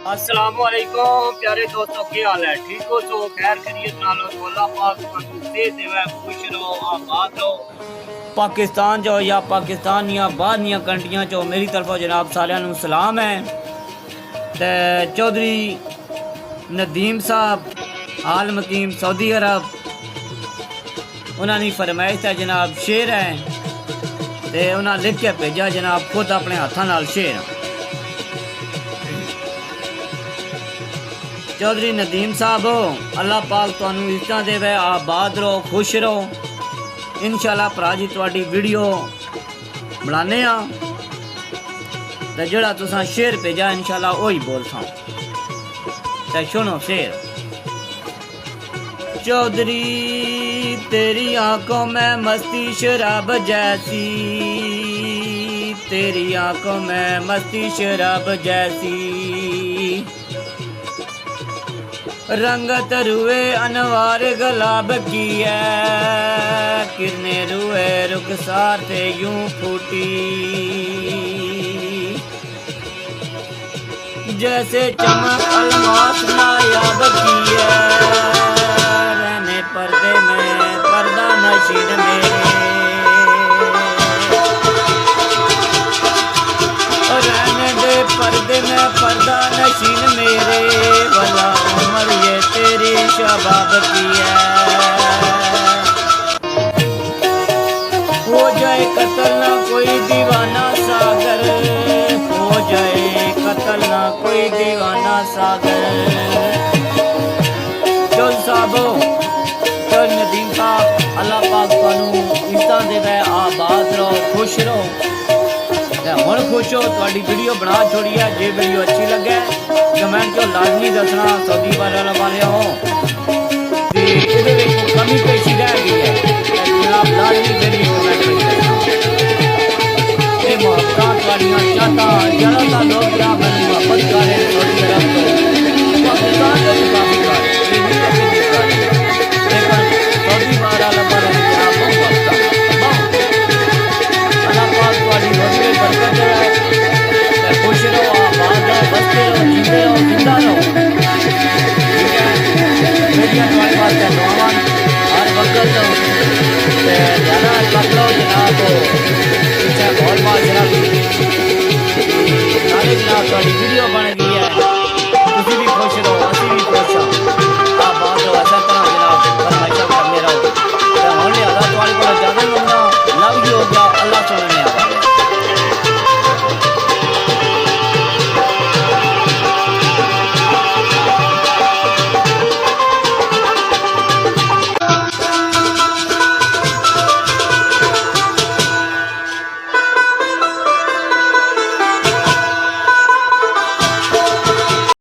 अस्सलामुअलैकुम प्यारे दोस्तों, की हाल है? ठीक हो तो खैर खैरियत नाल हो, अल्लाह पाक तुहानू सेहत देवे, खुश रहो, आबाद रहो। पाकिस्तान जो या पाकिस्तान या बाहर दियां कंट्रियां चो मेरी तरफों जनाब सारिਆਂ ਨੂੰ सलाम है। ते चौधरी नदीम साहब आल मकीम सऊदी अरब उन्होंने फरमाइश है जनाब शेर है ते उन्हें लिख के भेजा जनाब खुद अपने हाथों नाल शेर। चौधरी नदीम साहब अल्लाह पाक तुहानू इज्जत देवे, आबाद रहो, खुश रहो। इंशाअल्लाह भरा जी तुहाडी वीडियो बनाने ते जिहड़ा तुसां शेर भेजा इंशाअल्लाह वही बोलसां। ते सुनो शेर। चौधरी तेरी आंखों में मस्ती शराब जैसी, तेरी आंखों में मस्ती शराब जैसी, रंगत रुए अनवार गुलाब की है, किरने रुए रुखसार थे यूं फूटी, जैसे चमक अलमास नायाब की है, रहने पर्दे में पर्दा नशीन मेरे, रहने दे पर्दे में पर्दा नशीन मेरे, भला उम्र ये तेरी शबाब की है। हो जाए कत्ल ना कोई दीवाना सागर, हो जाए कत्ल ना कोई दीवाना सागर। चल साहबो, चल नदीम साहब अल्लाह पाक तुहानू इज्जत देवे, आबाद रहो, खुश रहो। हुण खुश हो तुहाडी वीडियो बना छोड़ी है। जे वीडियो अच्छी लगे कमेंट चो लाजमी दसना सऊदी वाले हो ते इहदे विच कमी पेश